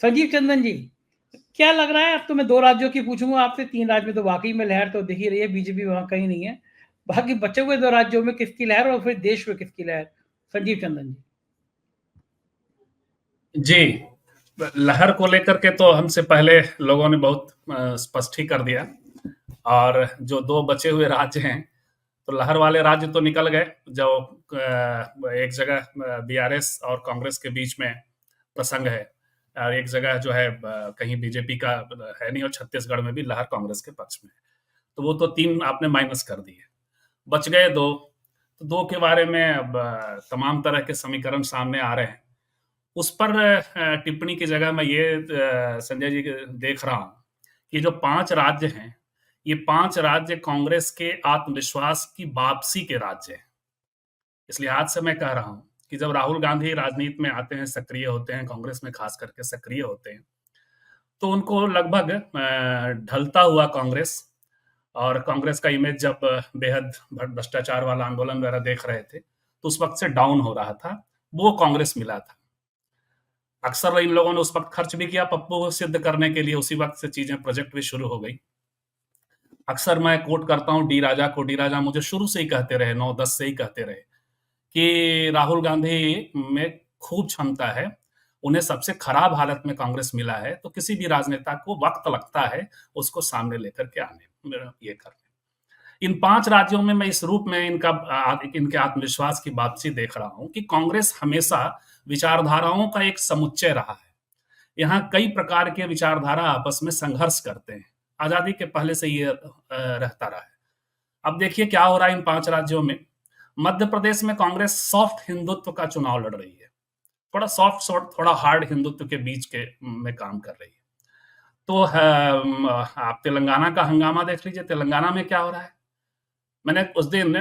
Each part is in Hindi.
संजीव चंदन जी, क्या लग रहा है? अब तो मैं 2 राज्यों की पूछूँगा आपसे, 3 राज्य में तो वाक़ई में लहर तो दिख ही रही है, बीजेपी वहाँ कहीं नहीं है। बाकी बचे हुए 2 राज्यों में किसकी लहर और फिर देश में किसकी लहर? संजीव चंदन जी। जी, लहर को लेकर के तो हमसे पहले लोगों ने बहुत स्पष्ट ही कर दिया। और जो 2 बचे हुए राज्य हैं, तो लहर वाले राज्य तो निकल गए, जो एक जगह बीआरएस और कांग्रेस के बीच में प्रसंग है, और एक जगह जो है कहीं बीजेपी का है नहीं, और छत्तीसगढ़ में भी लहर कांग्रेस के पक्ष में है। तो वो तो 3 आपने माइनस कर दिए, बच गए 2। तो 2 के बारे में अब तमाम तरह के समीकरण सामने आ रहे हैं। उस पर टिप्पणी की जगह मैं ये संजय जी देख रहा हूँ कि जो 5 राज्य हैं, ये 5 राज्य कांग्रेस के आत्मविश्वास की वापसी के राज्य हैं। इस लिहाज से मैं कह रहा हूँ कि जब राहुल गांधी राजनीति में आते हैं, सक्रिय होते हैं, कांग्रेस में खास करके सक्रिय होते हैं, तो उनको लगभग ढलता हुआ कांग्रेस, और कांग्रेस का इमेज जब बेहद भ्रष्टाचार वाला आंदोलन वगैरह देख रहे थे, तो उस वक्त से डाउन हो रहा था, वो कांग्रेस मिला था। अक्सर इन लोगों ने उस वक्त खर्च भी किया पप्पू को सिद्ध करने के लिए, उसी वक्त से चीजें प्रोजेक्ट भी शुरू हो गई। अक्सर मैं कोट करता हूँ डी राजा को, डी राजा मुझे शुरू से ही कहते रहे, 9-10 से ही कहते रहे कि राहुल गांधी में खूब क्षमता है, उन्हें सबसे खराब हालत में कांग्रेस मिला है, तो किसी भी राजनेता को वक्त लगता है उसको सामने लेकर के आने, ये करने। इन 5 राज्यों में मैं इस रूप में इनके आत्मविश्वास की वापसी देख रहा हूं कि कांग्रेस हमेशा विचारधाराओं का एक समुच्चय रहा है। यहाँ कई प्रकार के विचारधारा आपस में संघर्ष करते हैं, आजादी के पहले से ये रहता रहा है। अब देखिए क्या हो रहा है इन 5 राज्यों में। मध्य प्रदेश में कांग्रेस सॉफ्ट हिंदुत्व का चुनाव लड़ रही है, थोड़ा सॉफ्ट थोड़ा हार्ड हिंदुत्व के बीच के में काम कर रही है। तो आप तेलंगाना का हंगामा देख लीजिए, तेलंगाना में क्या हो रहा है। मैंने उस दिन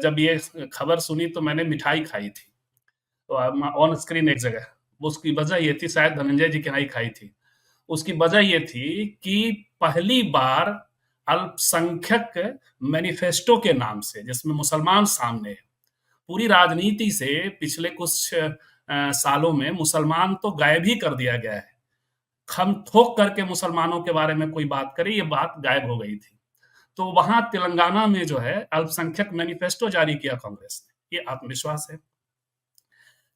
जब ये खबर सुनी तो मैंने मिठाई खाई थी, तो ऑन स्क्रीन एक जगह। उसकी वजह ये थी, शायद धनंजय जी के यहाँ ही खाई थी। उसकी वजह ये थी कि पहली बार अल्पसंख्यक मैनिफेस्टो के नाम से, जिसमें मुसलमान सामने है, पूरी राजनीति से पिछले कुछ सालों में मुसलमान तो गायब ही कर दिया गया है। खम ठोक करके मुसलमानों के बारे में कोई बात करे, ये बात गायब हो गई थी। तो वहां तेलंगाना में जो है अल्पसंख्यक मैनिफेस्टो जारी किया कांग्रेस ने, ये आत्मविश्वास है।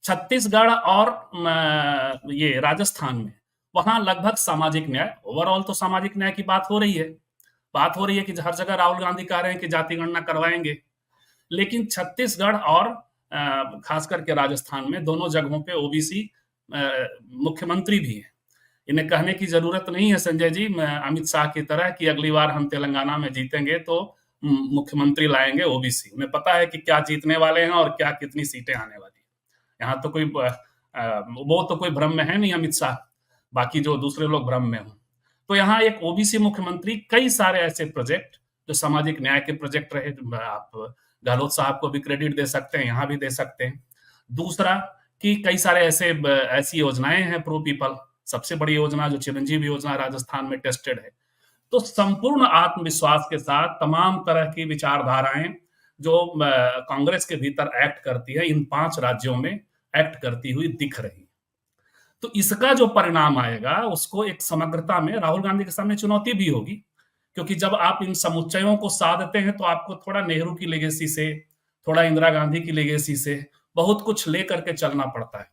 छत्तीसगढ़ और ये राजस्थान में, वहां लगभग सामाजिक न्याय, ओवरऑल तो सामाजिक न्याय की बात हो रही है। बात हो रही है कि हर जगह राहुल गांधी कह रहे हैं कि जाति गणना करवाएंगे, लेकिन छत्तीसगढ़ और खास करके राजस्थान में दोनों जगहों पे ओबीसी मुख्यमंत्री भी हैं। इन्हें कहने की जरूरत नहीं है संजय जी, अमित शाह की तरह, कि अगली बार हम तेलंगाना में जीतेंगे तो मुख्यमंत्री लाएंगे ओबीसी। उन्हें पता है कि क्या जीतने वाले हैं और क्या कितनी सीटें आने वाली है। यहाँ तो कोई वो तो कोई भ्रम में है नहीं अमित शाह, बाकी जो दूसरे लोग भ्रम में हों। तो यहाँ एक ओबीसी मुख्यमंत्री, कई सारे ऐसे प्रोजेक्ट जो सामाजिक न्याय के प्रोजेक्ट रहे, आप गहलोत साहब को भी क्रेडिट दे सकते हैं, यहाँ भी दे सकते हैं। दूसरा कि कई सारे ऐसी योजनाएं हैं प्रो पीपल। सबसे बड़ी योजना जो चिरंजीवी योजना राजस्थान में टेस्टेड है। तो संपूर्ण आत्मविश्वास के साथ तमाम तरह की विचारधाराएं जो कांग्रेस के भीतर एक्ट करती है, इन 5 राज्यों में एक्ट करती हुई दिख रही। तो इसका जो परिणाम आएगा, उसको एक समग्रता में राहुल गांधी के सामने चुनौती भी होगी, क्योंकि जब आप इन समुच्चयों को साधते हैं तो आपको थोड़ा नेहरू की लेगेसी से, थोड़ा इंदिरा गांधी की लेगेसी से बहुत कुछ लेकर के चलना पड़ता है।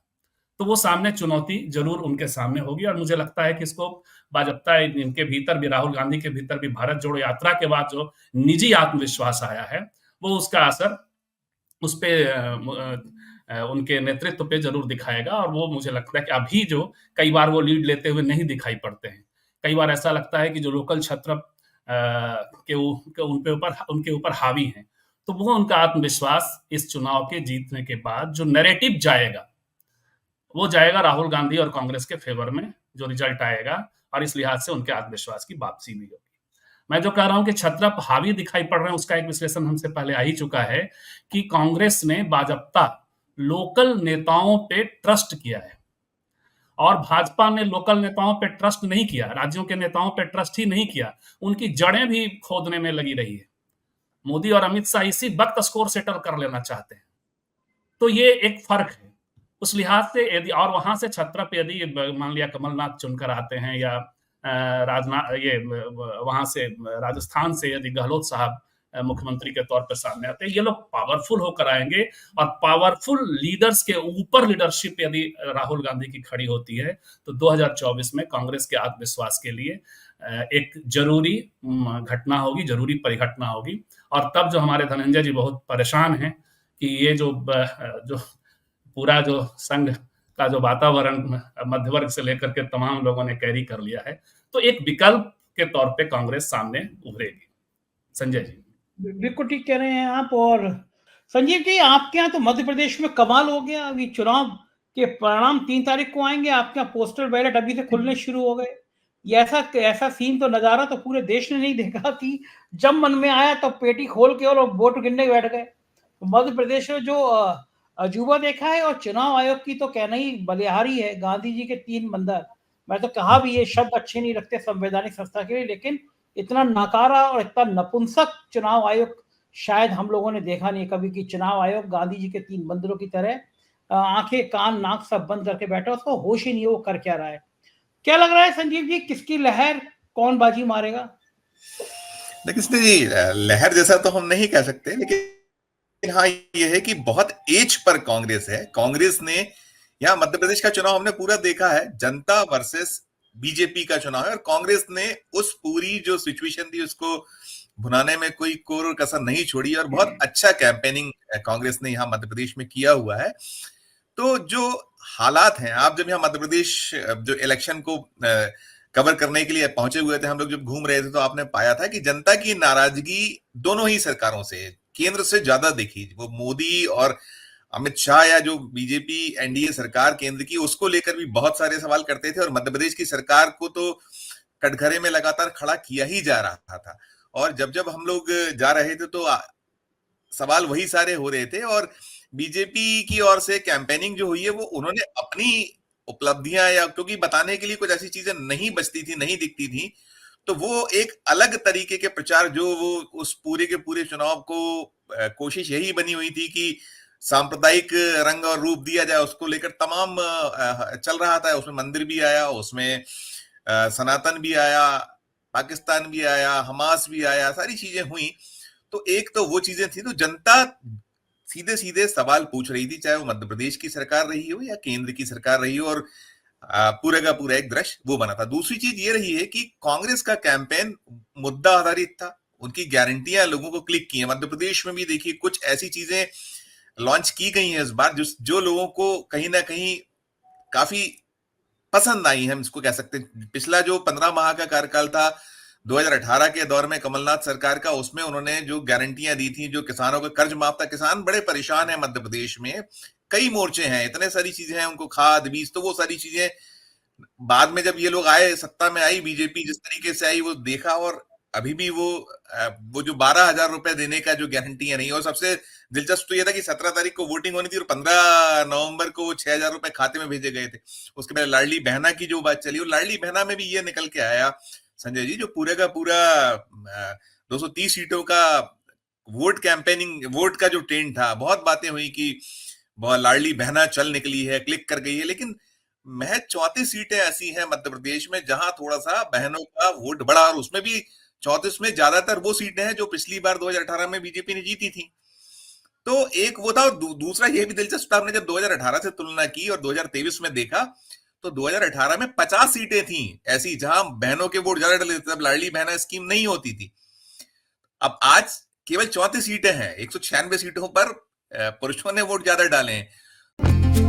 तो वो सामने चुनौती जरूर उनके सामने होगी, और मुझे लगता है कि इसको बाजप्ता इनके भीतर भी, राहुल गांधी के भीतर भी, भारत जोड़ो यात्रा के बाद जो निजी आत्मविश्वास आया है, वो उसका असर उस पे उनके नेतृत्व पे जरूर दिखाएगा। और वो मुझे लगता है कि अभी जो कई बार वो लीड लेते हुए नहीं दिखाई पड़ते हैं, कई बार ऐसा लगता है कि जो लोकल छत्र उनके ऊपर हावी हैं, तो वो उनका आत्मविश्वास इस चुनाव के जीतने के बाद जो नैरेटिव जाएगा, वो जाएगा राहुल गांधी और कांग्रेस के फेवर में, जो रिजल्ट आएगा। और इस लिहाज से उनके आत्मविश्वास की वापसी भी होगी। मैं जो कह रहा हूं कि छत्रप हावी दिखाई पड़ रहे हैं, उसका एक विश्लेषण हमसे पहले आ ही चुका है कि कांग्रेस ने बाजप्ता लोकल नेताओं पे ट्रस्ट किया है, और भाजपा ने लोकल नेताओं पे ट्रस्ट नहीं किया, राज्यों के नेताओं पे ट्रस्ट ही नहीं किया, उनकी जड़ें भी खोदने में लगी रही है। मोदी और अमित शाह इसी वक्त स्कोर सेटल कर लेना चाहते हैं। तो ये एक फर्क है। उस लिहाज से यदि और वहां से छत्रप यदि मान लिया कमलनाथ चुनकर आते हैं या राजनाथ ये वहां से राजस्थान से यदि गहलोत साहब मुख्यमंत्री के तौर पर सामने आते हैं, ये लोग पावरफुल होकर आएंगे और पावरफुल लीडर्स के ऊपर लीडरशिप यदि राहुल गांधी की खड़ी होती है तो 2024 में कांग्रेस के आत्मविश्वास के लिए एक जरूरी घटना होगी, जरूरी परिघटना होगी। और तब जो हमारे धनंजय जी बहुत परेशान हैं कि ये जो पूरा जो संघ का जो वातावरण मध्य वर्ग से लेकर के तमाम लोगों ने कैरी कर लिया है, तो एक विकल्प के तौर पे कांग्रेस सामने उभरेगी। संजय जी। बिल्कुल ठीक कह रहे हैं आप। और संजीव जी, आपके यहाँ तो मध्य प्रदेश में कमाल हो गया, अभी चुनाव के परिणाम 3 तारीख को आएंगे, आपके यहाँ पोस्टल बैलेट अभी से खुलने शुरू हो गए। ये ऐसा सीन तो नजारा तो पूरे देश ने नहीं देखा कि जब मन में आया तब पेटी खोल के और वोट गिनने बैठ गए। तो मध्य प्रदेश में जो अजूबा देखा है, और चुनाव आयोग की तो कहना ही बलिहारी है, गांधी जी के 3 बंदर। मैं तो कहा भी ये शब्द अच्छे नहीं लगते संवैधानिक संस्था के लिए, लेकिन इतना नकारा और इतना नपुंसक चुनाव आयोग शायद हम लोगों ने देखा नहीं कभी कि चुनाव आयोग गांधी जी के 3 बंदरों की तरह आंखें कान नाक सब बंद करके बैठा, उसको होश ही नहीं वो कर क्या रहा है। क्या लग रहा है संजीव जी, किसकी लहर, कौन बाजी मारेगा? देखिए जी, लहर जैसा तो हम नहीं कह सकते, लेकिन हाँ ये है कि बहुत एज पर कांग्रेस है। कांग्रेस ने यहाँ मध्य प्रदेश का चुनाव हमने पूरा देखा है, जनता वर्सेस बीजेपी का चुनाव है, और कांग्रेस ने उस पूरी जो सिचुएशन थी उसको भुनाने में कोई कोर कसर नहीं छोड़ी, और बहुत अच्छा कैंपेनिंग कांग्रेस ने यहाँ मध्य प्रदेश में किया हुआ है। तो जो हालात हैं, आप जब यहाँ मध्य प्रदेश जो इलेक्शन को कवर करने के लिए पहुंचे हुए थे, हम लोग जब घूम रहे थे, तो आपने पाया था कि जनता की नाराजगी दोनों ही सरकारों से, केंद्र से ज्यादा देखी, वो मोदी और अमित शाह या जो बीजेपी एनडीए सरकार केंद्र की, उसको लेकर भी बहुत सारे सवाल करते थे, और मध्य प्रदेश की सरकार को तो कटघरे में लगातार खड़ा किया ही जा रहा था। और जब जब हम लोग जा रहे थे तो सवाल वही सारे हो रहे थे, और बीजेपी की ओर से कैंपेनिंग जो हुई है वो उन्होंने अपनी उपलब्धियां, या क्योंकि बताने के लिए कुछ ऐसी चीजें नहीं बचती थी, नहीं दिखती थी, तो वो एक अलग तरीके के प्रचार, जो वो उस पूरे के पूरे चुनाव को कोशिश यही बनी हुई थी कि सांप्रदायिक रंग और रूप दिया जाए, उसको लेकर तमाम चल रहा था। उसमें मंदिर भी आया, उसमें सनातन भी आया, पाकिस्तान भी आया, हमास भी आया, सारी चीजें हुई। तो एक तो वो चीजें थी, तो जनता सीधे सीधे सवाल पूछ रही थी, चाहे वो मध्य प्रदेश की सरकार रही हो या केंद्र की सरकार रही हो, और पूरे का पूरा एक दृश्य वो बना था। दूसरी चीज ये रही है कि कांग्रेस का कैंपेन मुद्दा आधारित था, उनकी गारंटियां लोगों को क्लिक की है। मध्य प्रदेश में भी देखिए कुछ ऐसी चीजें लॉन्च की गई हैं इस बार जो लोगों को कहीं ना कहीं काफी पसंद आई है, हम इसको कह सकते हैं। पिछला जो 15 माह का कार्यकाल था 2018 के दौर में कमलनाथ सरकार का, उसमें उन्होंने जो गारंटियां दी थी, जो किसानों का कर्ज माफ था, किसान बड़े परेशान है मध्य प्रदेश में, कई मोर्चे हैं, इतने सारी चीजें हैं, उनको खाद बीज, तो वो सारी चीजें बाद में जब ये लोग आए, सत्ता में आई बीजेपी, जिस तरीके से आई वो देखा, और अभी भी वो जो 12,000 रुपए देने का जो गारंटी नहीं, और सबसे दिलचस्प तो ये था कि 17 तारीख को वोटिंग होनी थी और 15 नवंबर को वो 6,000 रुपए खाते में भेजे गए थे। उसके बाद लाडली बहना की जो बात चली, और लाडली बहना में भी ये निकल के आया संजय जी, जो पूरे का पूरा 230 सीटों का वोट कैंपेनिंग, वोट का जो ट्रेंड था, बहुत बातें हुई कि बहुत लाडली बहना चल निकली है, क्लिक कर गई है, लेकिन महज 34 सीटें ऐसी हैं मध्य प्रदेश में जहां थोड़ा सा बहनों का वोट बढ़ा, और उसमें भी 34 में ज्यादातर वो सीटें हैं जो पिछली बार 2018 में बीजेपी ने जीती थी। तो एक वो था, और दूसरा ये भी दिलचस्प था, आपने जब 2018 से तुलना की और 2023 में देखा, तो 2018 में 50 सीटें थी ऐसी जहां बहनों के वोट ज्यादा डले थे, तब लाडली बहना स्कीम नहीं होती थी। अब आज केवल 34 सीटें हैं, 196 सीटों पर पुरुषों ने वोट ज्यादा डाले हैं।